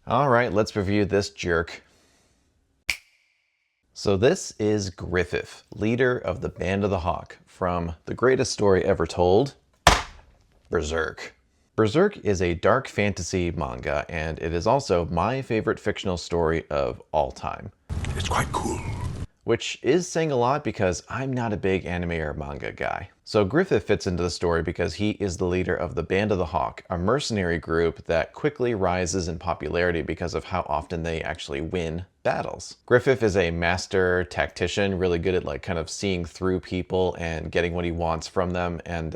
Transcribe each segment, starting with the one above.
All right, let's review this jerk. So this is Griffith, leader of the Band of the Hawk, from the greatest story ever told, Berserk. Berserk is a dark fantasy manga, and it is also my favorite fictional story of all time. It's quite cool. Which is saying a lot because I'm not a big anime or manga guy. So Griffith fits into the story because he is the leader of the Band of the Hawk, a mercenary group that quickly rises in popularity because of how often they actually win battles. Griffith is a master tactician, really good at like kind of seeing through people and getting what he wants from them, and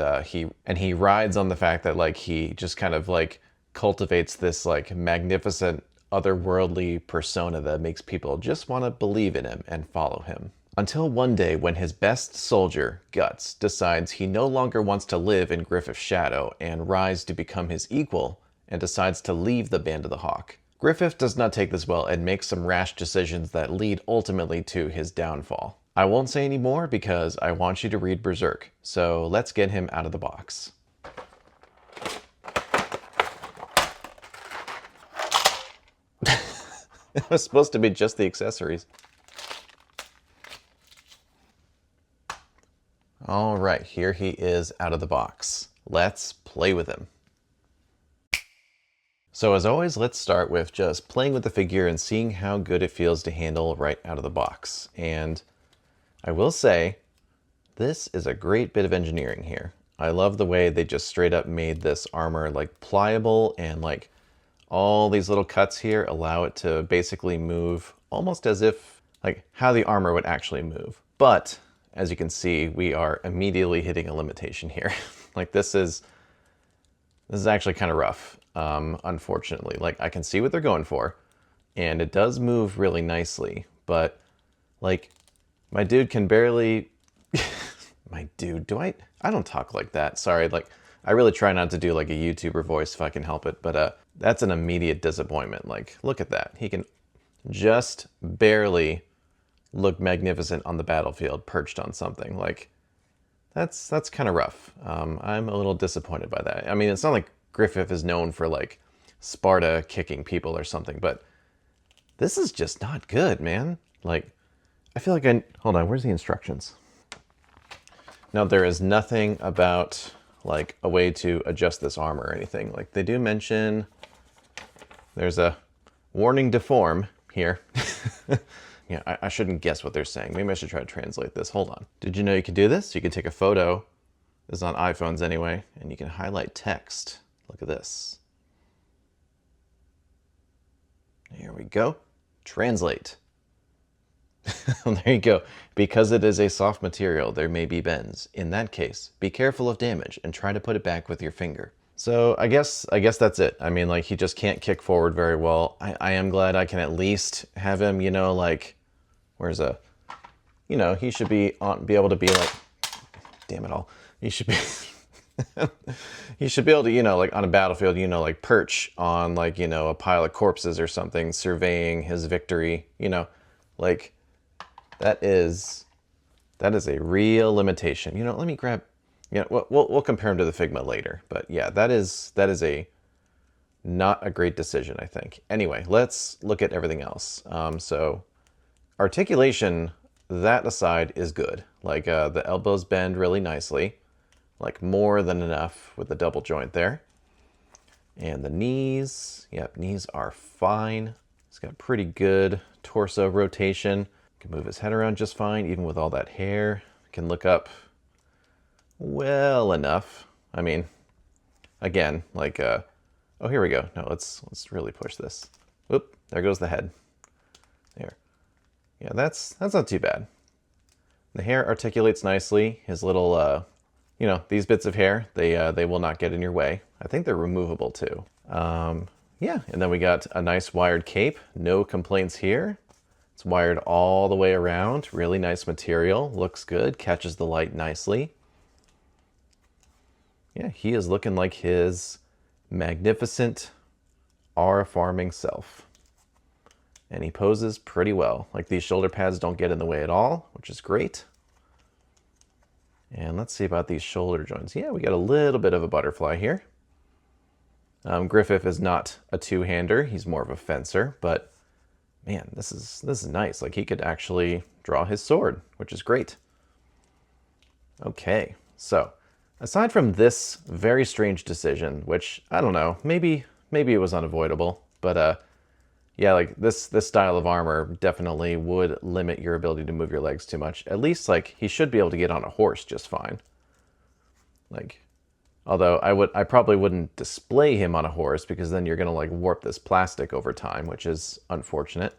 he rides on the fact that like he just kind of like cultivates this like magnificent otherworldly persona that makes people just want to believe in him and follow him. Until one day when his best soldier, Guts, decides he no longer wants to live in Griffith's shadow and rise to become his equal, and decides to leave the Band of the Hawk. Griffith does not take this well and makes some rash decisions that lead ultimately to his downfall. I won't say any more because I want you to read Berserk, so let's get him out of the box. It was supposed to be just the accessories. All right, here he is out of the box. Let's play with him. So as always, let's start with just playing with the figure and seeing how good it feels to handle right out of the box. And I will say, this is a great bit of engineering here. I love the way they just straight up made this armor like pliable, and like all these little cuts here allow it to basically move almost as if, like, how the armor would actually move. But, as you can see, we are immediately hitting a limitation here. Like, this is actually kind of rough, unfortunately. Like, I can see what they're going for, and it does move really nicely, but, like, my dude can barely... My dude, I don't talk like that. Sorry, like, I really try not to do like a YouTuber voice if I can help it, but that's an immediate disappointment. Like, look at that. He can just barely look magnificent on the battlefield, perched on something. Like, that's kind of rough. I'm a little disappointed by that. I mean, it's not like Griffith is known for like Sparta kicking people or something, but this is just not good, man. Like, I feel like hold on, where's the instructions? Now, there is nothing about like a way to adjust this armor or anything. Like, they do mention there's a warning deform here. Yeah, I shouldn't guess what they're saying. Maybe I should try to translate this. Hold on. Did you know you could do this? You can take a photo, this is on iPhones anyway, and you can highlight text. Look at this. Here we go. Translate. There you go. Because it is a soft material, there may be bends. In that case, be careful of damage and try to put it back with your finger. So I guess that's it. I mean, like, he just can't kick forward very well. I am glad I can at least have him, you know, like, he should be able to be like, damn it all. He should be, he should be able to, you know, like on a battlefield, you know, like perch on like, you know, a pile of corpses or something, surveying his victory, you know, like, that is a real limitation. You know, let me grab, you know, we'll compare him to the Figma later. But yeah, that is not a great decision, I think. Anyway, let's look at everything else. So articulation, that aside, is good. Like the elbows bend really nicely, like more than enough with the double joint there. And the knees, yep, knees are fine. He's got pretty good torso rotation. Can move his head around just fine, even with all that hair. Can look up well enough. I mean, again, like, oh, here we go. No, let's really push this. Whoop, there goes the head. There. Yeah, that's not too bad. The hair articulates nicely. His little, you know, these bits of hair, they will not get in your way. I think they're removable too. Yeah, and then we got a nice wired cape. No complaints here. It's wired all the way around. Really nice material. Looks good. Catches the light nicely. Yeah, he is looking like his magnificent aura-farming self. And he poses pretty well. Like, these shoulder pads don't get in the way at all, which is great. And let's see about these shoulder joints. Yeah, we got a little bit of a butterfly here. Griffith is not a two-hander, he's more of a fencer, but man, this is nice. Like, he could actually draw his sword, which is great. Okay, so aside from this very strange decision, which I don't know, maybe it was unavoidable, but yeah, like this style of armor definitely would limit your ability to move your legs too much. At least, like, he should be able to get on a horse just fine. Like, although I probably wouldn't display him on a horse, because then you're gonna like warp this plastic over time, which is unfortunate.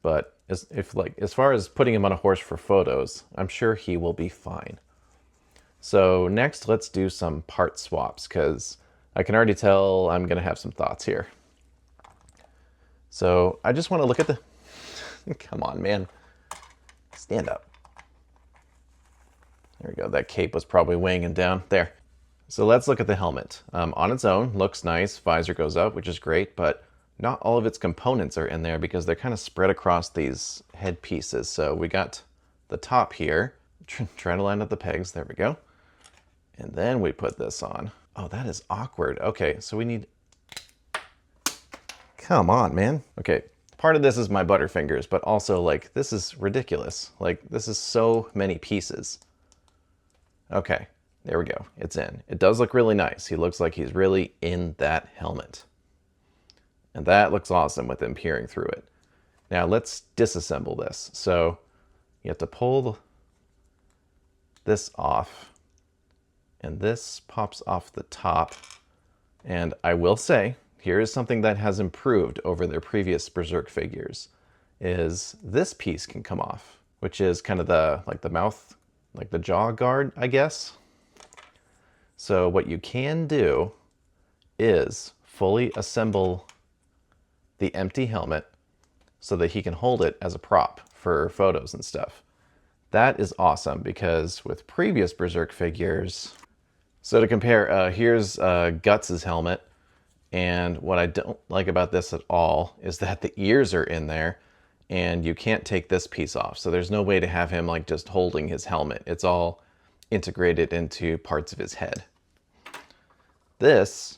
But as far as putting him on a horse for photos, I'm sure he will be fine. So next, let's do some part swaps, because I can already tell I'm gonna have some thoughts here. So I just want to look at the... Come on, man. Stand up. There we go. That cape was probably weighing him down. There. So let's look at the helmet. On its own, looks nice. Visor goes up, which is great, but not all of its components are in there because they're kind of spread across these head pieces. So we got the top here. Trying to line up the pegs. There we go. And then we put this on. Oh, that is awkward. Okay, so we need... Come on, man. Okay, part of this is my butterfingers, but also, like, this is ridiculous. Like, this is so many pieces. Okay, there we go. It's in. It does look really nice. He looks like he's really in that helmet. And that looks awesome with him peering through it. Now, let's disassemble this. So, you have to pull this off. And this pops off the top. And I will say... Here is something that has improved over their previous Berserk figures, is this piece can come off, which is kind of the mouth, like the jaw guard, I guess. So what you can do is fully assemble the empty helmet so that he can hold it as a prop for photos and stuff. That is awesome, because with previous Berserk figures... So to compare, here's Guts' helmet. And what I don't like about this at all is that the ears are in there and you can't take this piece off. So there's no way to have him like just holding his helmet. It's all integrated into parts of his head. This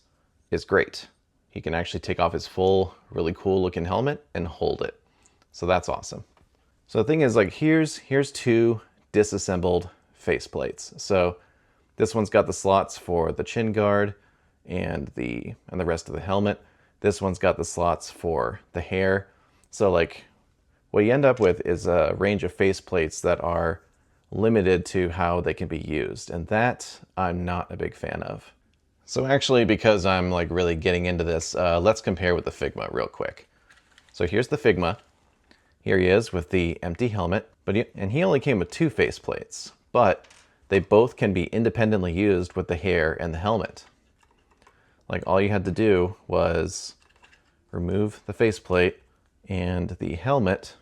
is great. He can actually take off his full, really cool looking helmet and hold it. So that's awesome. So the thing is, like, here's two disassembled faceplates. So this one's got the slots for the chin guard and the rest of the helmet. This one's got the slots for the hair. So like what you end up with is a range of faceplates that are limited to how they can be used, and that I'm not a big fan of. So actually, because I'm like really getting into this, let's compare with the Figma real quick. So here's the Figma. Here he is with the empty helmet, and he only came with two faceplates, but they both can be independently used with the hair and the helmet. Like, all you had to do was remove the faceplate and the helmet.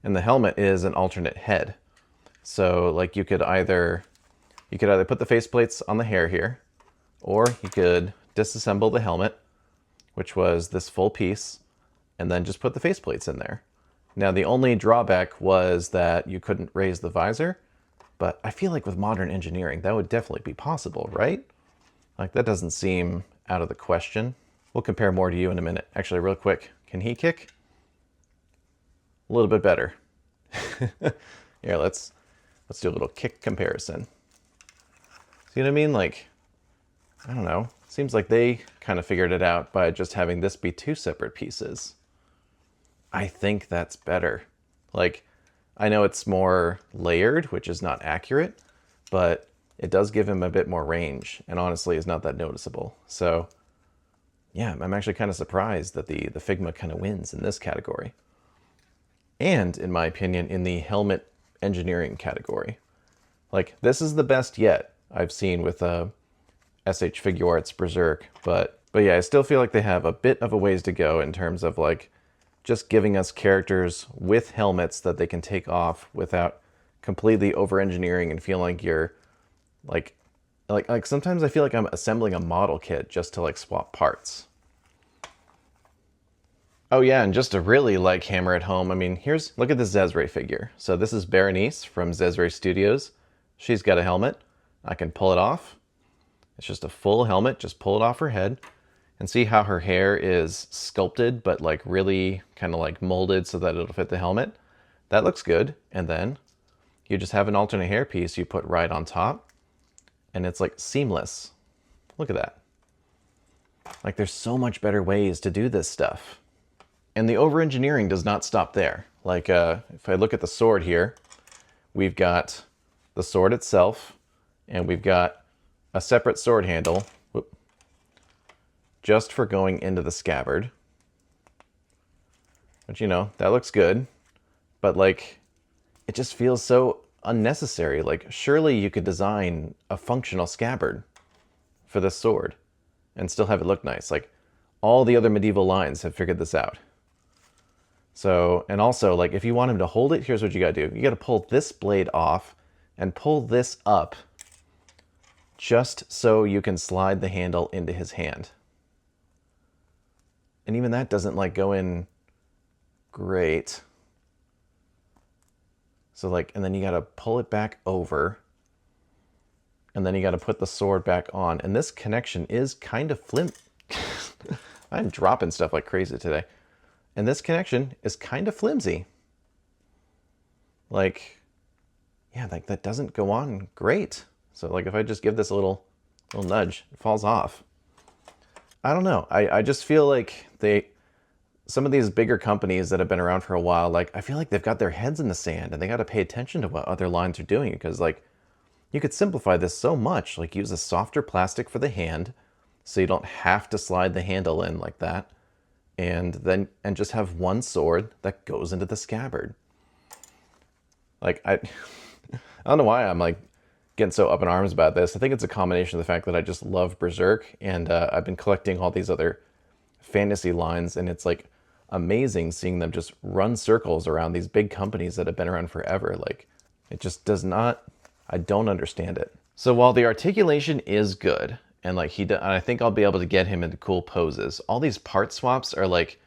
And the helmet is an alternate head. So, like, you could either put the faceplates on the hair here, or you could disassemble the helmet, which was this full piece, and then just put the faceplates in there. Now, the only drawback was that you couldn't raise the visor, but I feel like with modern engineering, that would definitely be possible, right? Like, that doesn't seem out of the question. We'll compare more to you in a minute. Actually, real quick, can he kick? A little bit better. Here, let's do a little kick comparison. See what I mean? Like, I don't know. Seems like they kind of figured it out by just having this be two separate pieces. I think that's better. Like, I know it's more layered, which is not accurate, but it does give him a bit more range, and honestly is not that noticeable. So yeah, I'm actually kind of surprised that the Figma kind of wins in this category. And in my opinion, in the helmet engineering category. Like, this is the best yet I've seen with SH Figuarts Berserk, but yeah, I still feel like they have a bit of a ways to go in terms of like just giving us characters with helmets that they can take off without completely over-engineering and feeling like you're like sometimes I feel like I'm assembling a model kit just to like swap parts. Oh yeah, and just to really like hammer it home, I mean, look at this Zezre figure. So this is Berenice from Zezre Studios. She's got a helmet. I can pull it off. It's just a full helmet. Just pull it off her head and see how her hair is sculpted, but like really kind of like molded so that it'll fit the helmet. That looks good. And then you just have an alternate hair piece you put right on top, and it's like seamless. Look at that. Like there's so much better ways to do this stuff. And the over-engineering does not stop there. Like if I look at the sword here, we've got the sword itself, and we've got a separate sword handle just for going into the scabbard. But you know, that looks good. But like, it just feels so unnecessary. Like, surely you could design a functional scabbard for this sword and still have it look nice. Like, all the other medieval lines have figured this out. So, and also, like, if you want him to hold it, here's what you gotta do. You gotta pull this blade off and pull this up just so you can slide the handle into his hand. And even that doesn't, like, go in great. So, like, and then you gotta pull it back over, and then you gotta put the sword back on. And this connection is kind of I'm dropping stuff like crazy today. And this connection is kind of flimsy. Like, yeah, like that doesn't go on great. So like if I just give this a little nudge, it falls off. I don't know. I just feel like some of these bigger companies that have been around for a while, like I feel like they've got their heads in the sand and they got to pay attention to what other lines are doing, because like you could simplify this so much. Like use a softer plastic for the hand so you don't have to slide the handle in like that. And just have one sword that goes into the scabbard. Like I don't know why I'm like getting so up in arms about this. I think it's a combination of the fact that I just love Berserk, and I've been collecting all these other fantasy lines, and it's like amazing seeing them just run circles around these big companies that have been around forever. Like it just does not, I don't understand it. So while the articulation is good, and like I think I'll be able to get him into cool poses, all these part swaps are like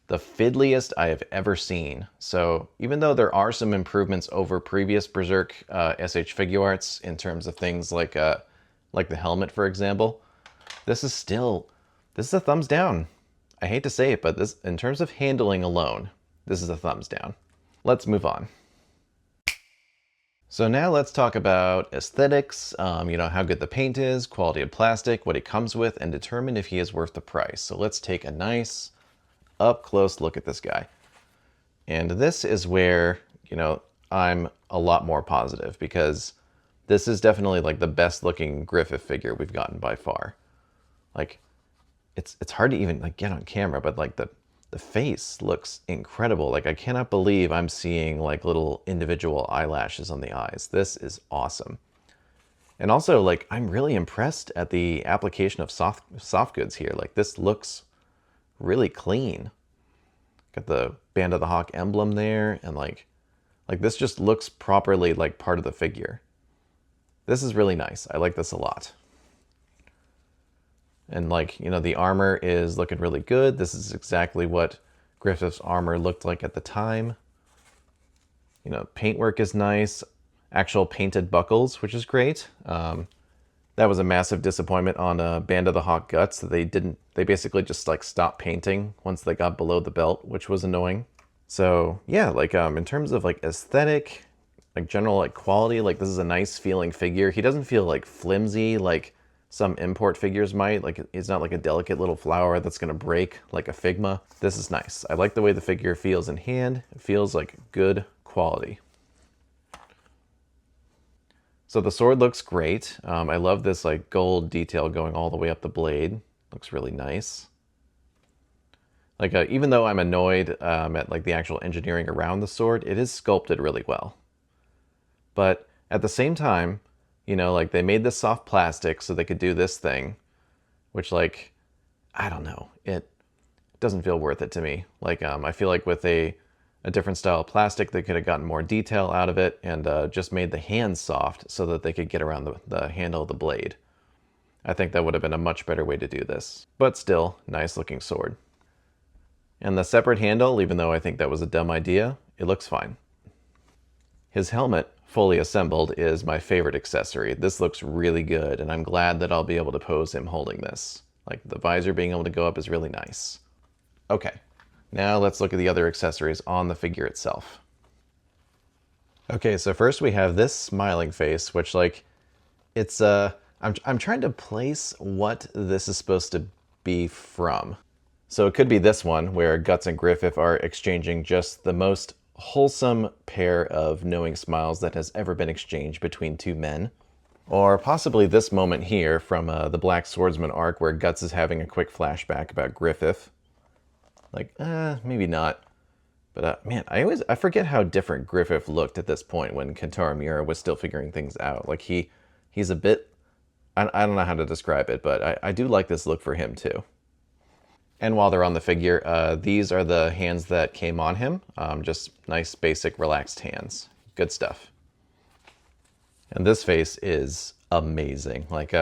the fiddliest I have ever seen. So even though there are some improvements over previous Berserk SH Figuarts in terms of things like the helmet, for example, this is a thumbs down. I hate to say it, but this, in terms of handling alone, this is a thumbs down. Let's move on. So now let's talk about aesthetics, you know, how good the paint is, quality of plastic, what it comes with, and determine if he is worth the price. So let's take a nice up close look at this guy. And this is where, you know, I'm a lot more positive, because this is definitely like the best looking Griffith figure we've gotten by far. Like it's hard to even like get on camera, but like the face looks incredible. Like I cannot believe I'm seeing like little individual eyelashes on the eyes. This is awesome. And also like I'm really impressed at the application of soft goods here. Like this looks really clean. Got the Band of the Hawk emblem there, and like this just looks properly like part of the figure. This is really nice. I like this a lot. And like, you know, the armor is looking really good. This is exactly what Griffith's armor looked like at the time. You know, paintwork is nice. Actual painted buckles, which is great. That was a massive disappointment on Band of the Hawk Guts. They basically just like stopped painting once they got below the belt, which was annoying. So yeah, like in terms of like aesthetic, like general like quality, like this is a nice feeling figure. He doesn't feel like flimsy like some import figures might. Like it's not like a delicate little flower that's gonna break like a Figma. This is nice. I like the way the figure feels in hand. It feels like good quality. So the sword looks great. I love this like gold detail going all the way up the blade. Looks really nice. Like even though I'm annoyed at like the actual engineering around the sword, it is sculpted really well. But at the same time, you know, like they made this soft plastic so they could do this thing, which like, I don't know, it doesn't feel worth it to me. Like I feel like with a different style of plastic, they could have gotten more detail out of it and just made the hands soft so that they could get around the handle of the blade. I think that would have been a much better way to do this. But still, nice looking sword. And the separate handle, even though I think that was a dumb idea, it looks fine. His helmet fully assembled is my favorite accessory. This looks really good, and I'm glad that I'll be able to pose him holding this. Like, the visor being able to go up is really nice. Okay, now let's look at the other accessories on the figure itself. Okay, so first we have this smiling face, which, like, it's I'm trying to place what this is supposed to be from. So it could be this one, where Guts and Griffith are exchanging just the most wholesome pair of knowing smiles that has ever been exchanged between two men. Or possibly this moment here from the Black Swordsman arc, where Guts is having a quick flashback about Griffith. Like, maybe not. But man, I forget how different Griffith looked at this point when Kentaro Miura was still figuring things out. Like, he's a bit, I don't know how to describe it, but I do like this look for him too. And while they're on the figure, these are the hands that came on him. Just nice, basic, relaxed hands. Good stuff. And this face is amazing. Like,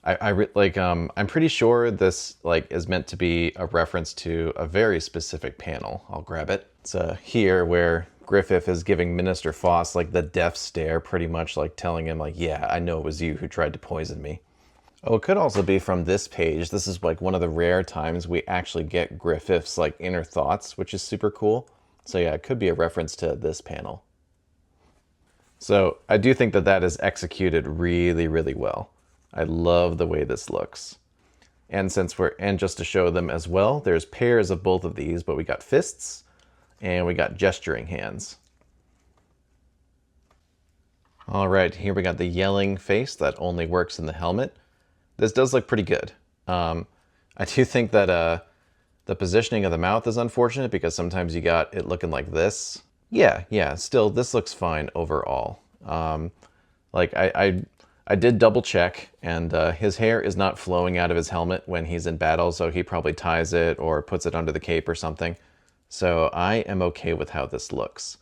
I'm pretty sure this is meant to be a reference to a very specific panel. I'll grab it. It's here where Griffith is giving Minister Foss like the death stare, pretty much like telling him like, yeah, I know it was you who tried to poison me. Oh, it could also be from this page. This is like one of the rare times we actually get Griffith's like inner thoughts, which is super cool. So yeah, it could be a reference to this panel. So I do think that that is executed really, really well. I love the way this looks. And just to show them as well, there's pairs of both of these, but we got fists and we got gesturing hands. All right, here we got the yelling face that only works in the helmet. This does look pretty good. I do think that the positioning of the mouth is unfortunate because sometimes you got it looking like this. Yeah, still, this looks fine overall. I did double check, and his hair is not flowing out of his helmet when he's in battle, so he probably ties it or puts it under the cape or something. So I am okay with how this looks.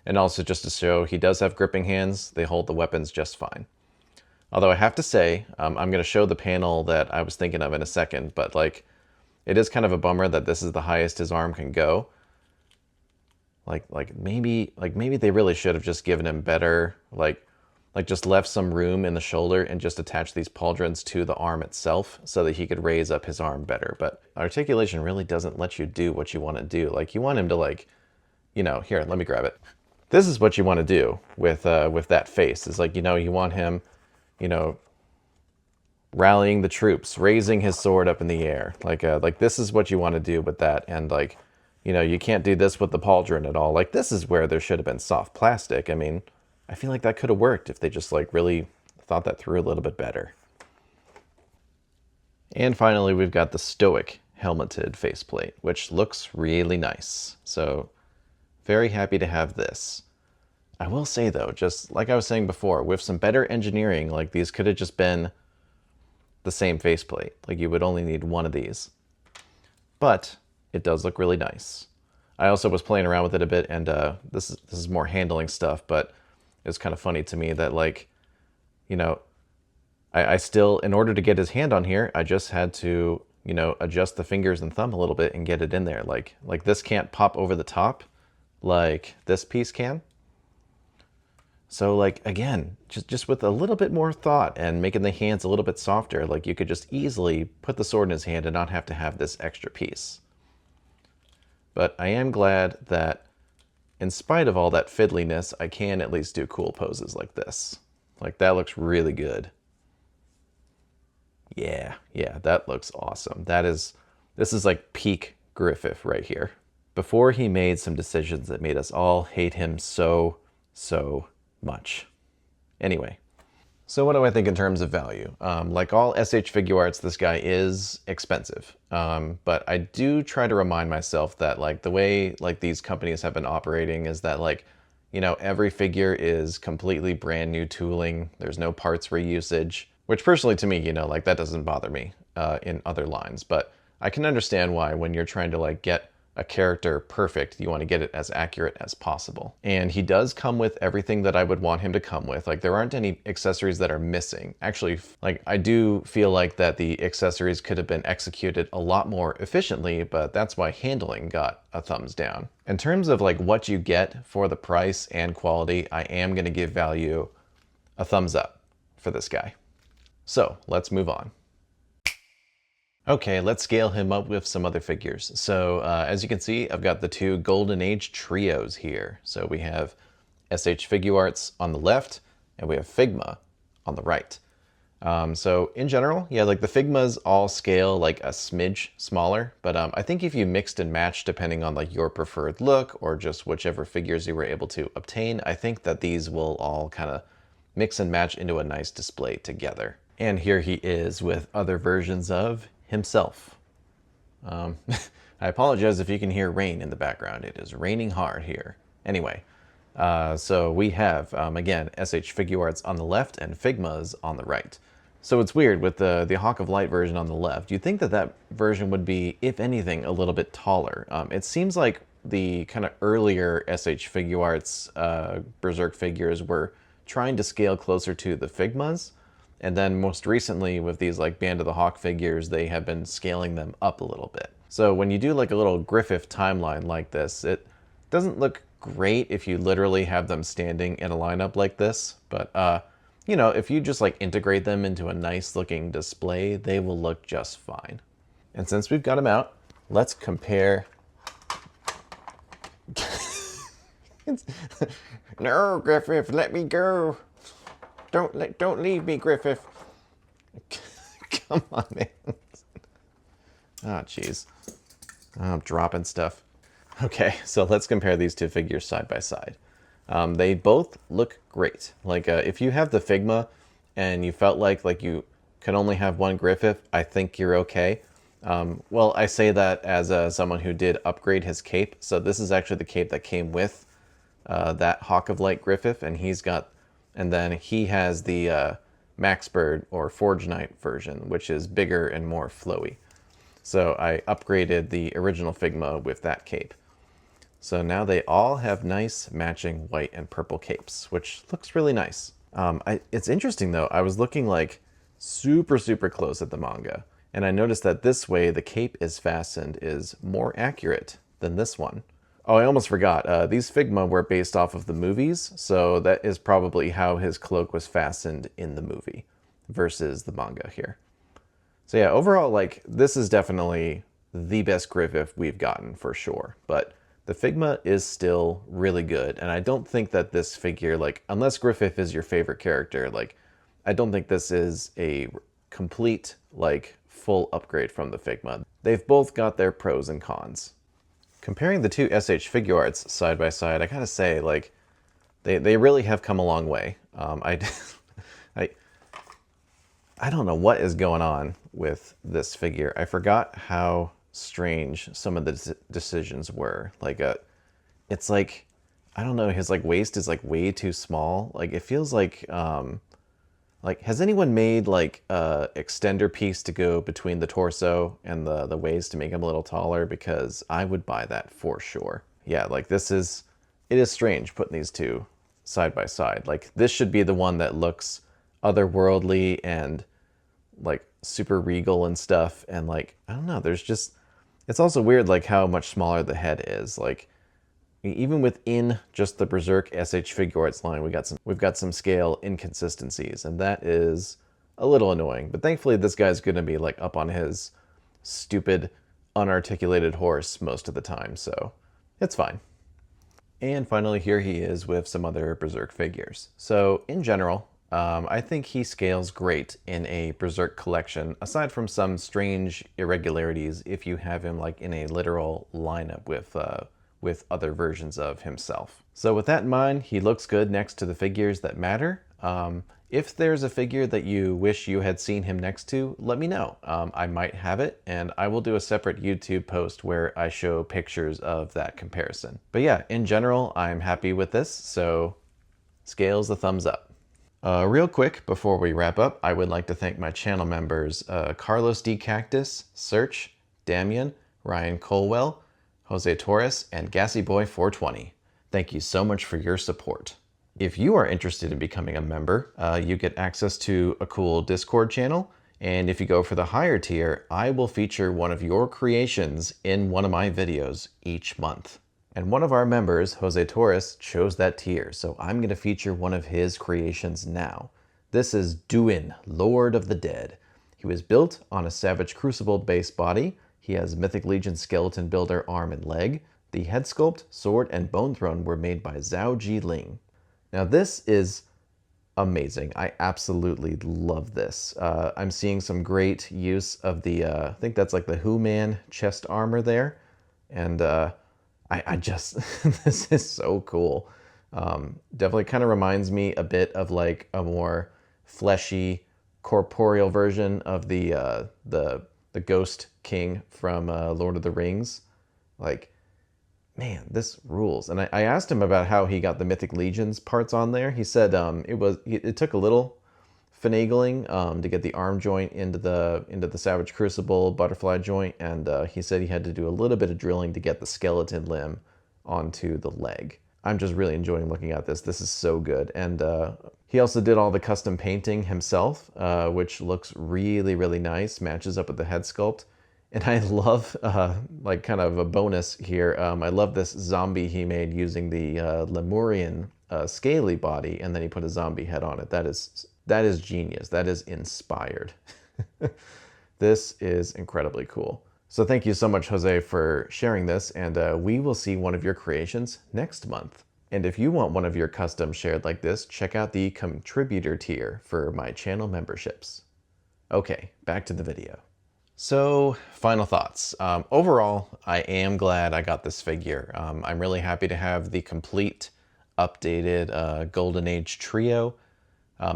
And also just to show he does have gripping hands, they hold the weapons just fine. Although I have to say, I'm going to show the panel that I was thinking of in a second, but like, it is kind of a bummer that this is the highest his arm can go. Maybe they really should have just given him better, like just left some room in the shoulder and just attached these pauldrons to the arm itself so that he could raise up his arm better. But articulation really doesn't let you do what you want to do. Like, you want him to here, let me grab it. This is what you want to do with that face. Is like, you want him, rallying the troops, raising his sword up in the air. Like this is what you want to do with that. And you can't do this with the pauldron at all. Like, this is where there should have been soft plastic. I mean, I feel like that could have worked if they just really thought that through a little bit better. And finally, we've got the stoic helmeted faceplate, which looks really nice. So very happy to have this. I will say though, just like I was saying before, with some better engineering, like these could have just been the same faceplate. Like, you would only need one of these. But it does look really nice. I also was playing around with it a bit, and this is more handling stuff, but it's kind of funny to me that I still, in order to get his hand on here, I just had to, adjust the fingers and thumb a little bit and get it in there. Like this can't pop over the top like this piece can. So again, just with a little bit more thought and making the hands a little bit softer, you could just easily put the sword in his hand and not have to have this extra piece. But I am glad that in spite of all that fiddliness, I can at least do cool poses like this. Like, that looks really good. Yeah, that looks awesome. This is like peak Griffith right here. Before he made some decisions that made us all hate him so much. Anyway, so what do I think in terms of value? Like all SH Figuarts, this guy is expensive. But I do try to remind myself that the way these companies have been operating is that every figure is completely brand new tooling. There's no parts reusage, which personally to me, that doesn't bother me in other lines. But I can understand why when you're trying to get a character perfect. You want to get it as accurate as possible. And he does come with everything that I would want him to come with. Like, there aren't any accessories that are missing. Actually, like, I do feel like that the accessories could have been executed a lot more efficiently, but that's why handling got a thumbs down. In terms of like what you get for the price and quality, I am going to give value a thumbs up for this guy. So let's move on. Okay, let's scale him up with some other figures. So as you can see, I've got the two Golden Age trios here. So we have SH Figuarts on the left, and we have Figma on the right. So in general, yeah, like the Figmas all scale like a smidge smaller, but I think if you mixed and matched depending on like your preferred look or just whichever figures you were able to obtain, I think that these will all kind of mix and match into a nice display together. And here he is with other versions of himself. I apologize if you can hear rain in the background. It is raining hard here. Anyway, so we have, again, SH Figuarts on the left and Figmas on the right. So it's weird with the Hawk of Light version on the left. You'd think that that version would be, if anything, a little bit taller. It seems like the kind of earlier SH Figuarts Berserk figures were trying to scale closer to the Figmas. And then most recently with these like Band of the Hawk figures, they have been scaling them up a little bit. So when you do like a little Griffith timeline like this, it doesn't look great if you literally have them standing in a lineup like this. But, you know, if you just like integrate them into a nice looking display, they will look just fine. And since we've got them out, let's compare. No, Griffith, let me go. Don't leave me, Griffith. Come on, man. Oh, jeez. I'm dropping stuff. Okay, so let's compare these two figures side by side. They both look great. Like, if you have the Figma and you felt like you could only have one Griffith, I think you're okay. Well, I say that as someone who did upgrade his cape. So this is actually the cape that came with that Hawk of Light Griffith, and then he has the Max Bird or Forge Knight version, which is bigger and more flowy. So I upgraded the original Figma with that cape. So now they all have nice matching white and purple capes, which looks really nice. It's interesting though, I was looking like super close at the manga, and I noticed that this way the cape is fastened is more accurate than this one. Oh, I almost forgot. These Figma were based off of the movies, so that is probably how his cloak was fastened in the movie versus the manga here. So yeah, overall, like, this is definitely the best Griffith we've gotten for sure, but the Figma is still really good, and I don't think that this figure, like, unless Griffith is your favorite character, like, I don't think this is a complete, like, full upgrade from the Figma. They've both got their pros and cons. Comparing the two SH Figuarts side by side, I gotta say, like, they really have come a long way. I don't know what is going on with this figure. I forgot how strange some of the decisions were. Like, it's like, I don't know, his like waist is like way too small. Like, it feels like has anyone made like a extender piece to go between the torso and the waist to make him a little taller? Because I would buy that for sure. Yeah, like it is strange putting these two side by side. Like, this should be the one that looks otherworldly and like super regal and stuff. And like, I don't know, it's also weird like how much smaller the head is. Like, even within just the Berserk SH Figuarts line, we've got some scale inconsistencies, and that is a little annoying. But thankfully, this guy's going to be like up on his stupid, unarticulated horse most of the time, so it's fine. And finally, here he is with some other Berserk figures. So in general, I think he scales great in a Berserk collection, aside from some strange irregularities if you have him like in a literal lineup with other versions of himself. So with that in mind, he looks good next to the figures that matter. If there's a figure that you wish you had seen him next to, let me know. I might have it, and I will do a separate YouTube post where I show pictures of that comparison. But yeah, in general, I'm happy with this, so scales a thumbs up. Real quick, before we wrap up, I would like to thank my channel members, Carlos D. Cactus, Search, Damian, Ryan Colwell, Jose Torres, and GassyBoy420. Thank you so much for your support. If you are interested in becoming a member, you get access to a cool Discord channel, and if you go for the higher tier, I will feature one of your creations in one of my videos each month. And one of our members, Jose Torres, chose that tier, so I'm going to feature one of his creations now. This is Duin, Lord of the Dead. He was built on a Savage Crucible base body. He has Mythic Legion Skeleton Builder arm and leg. The head sculpt, sword, and bone throne were made by Zhao Ji Ling. Now this is amazing. I absolutely love this. I'm seeing some great use of the, I think that's like the Who-Man chest armor there. And I just, this is so cool. Definitely kind of reminds me a bit of like a more fleshy, corporeal version of the Ghost King from Lord of the Rings. Like, man, this rules. And I asked him about how he got the Mythic Legions parts on there. He said it took a little finagling to get the arm joint into the Savage Crucible butterfly joint, and he said he had to do a little bit of drilling to get the skeleton limb onto the leg. I'm just really enjoying looking at this. This is so good. And he also did all the custom painting himself, which looks really, really nice, matches up with the head sculpt. And I love, like kind of a bonus here, I love this zombie he made using the Lemurian scaly body, and then he put a zombie head on it. That is genius. That is inspired. This is incredibly cool. So thank you so much, Jose, for sharing this, and we will see one of your creations next month. And if you want one of your customs shared like this, check out the contributor tier for my channel memberships. Okay, back to the video. So, final thoughts. Overall, I am glad I got this figure. I'm really happy to have the complete, updated Golden Age trio.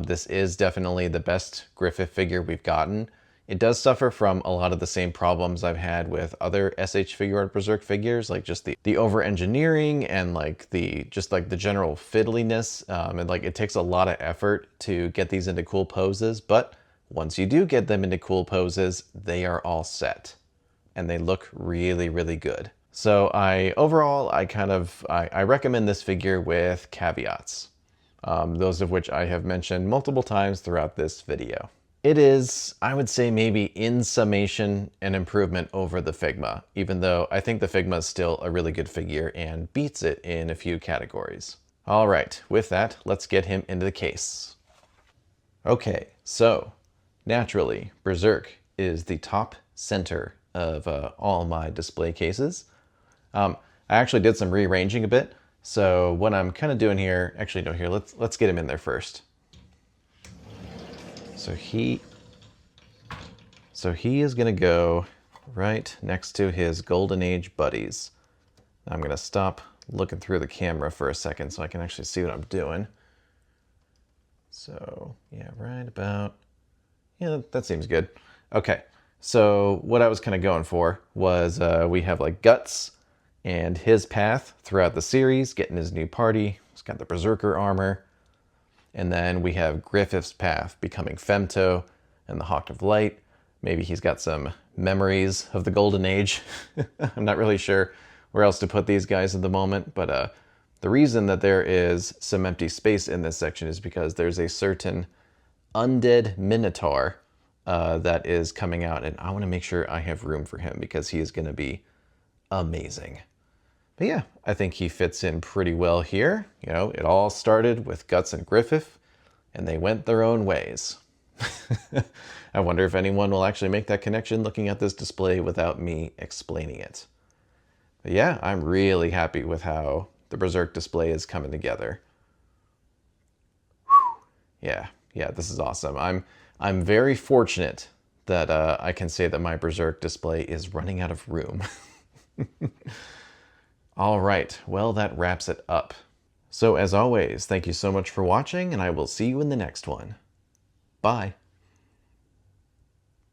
This is definitely the best Griffith figure we've gotten. It does suffer from a lot of the same problems I've had with other SH Figuart Berserk figures, like just the over-engineering and like the general fiddliness. And like it takes a lot of effort to get these into cool poses, but once you do get them into cool poses, they are all set. And they look really, really good. So overall, I recommend this figure with caveats. Those of which I have mentioned multiple times throughout this video. It is, I would say, maybe in summation, an improvement over the Figma, even though I think the Figma is still a really good figure and beats it in a few categories. All right, with that, let's get him into the case. Okay, so naturally, Berserk is the top center of all my display cases. I actually did some rearranging a bit, so what I'm kind of doing here, actually no, here, let's get him in there first. So he is going to go right next to his Golden Age buddies. I'm going to stop looking through the camera for a second so I can actually see what I'm doing. So yeah, right about, yeah, that seems good. Okay, so what I was kind of going for was we have like Guts and his path throughout the series, getting his new party. He's got the Berserker armor. And then we have Griffith's path, becoming Femto and the Hawk of Light. Maybe he's got some memories of the Golden Age. I'm not really sure where else to put these guys at the moment, but the reason that there is some empty space in this section is because there's a certain undead Minotaur that is coming out, and I want to make sure I have room for him because he is going to be amazing. But yeah, I think he fits in pretty well here. You know, it all started with Guts and Griffith, and they went their own ways. I wonder if anyone will actually make that connection looking at this display without me explaining it. But yeah, I'm really happy with how the Berserk display is coming together. Yeah, this is awesome. I'm very fortunate that I can say that my Berserk display is running out of room. All right, well, that wraps it up. So as always, thank you so much for watching, and I will see you in the next one. Bye.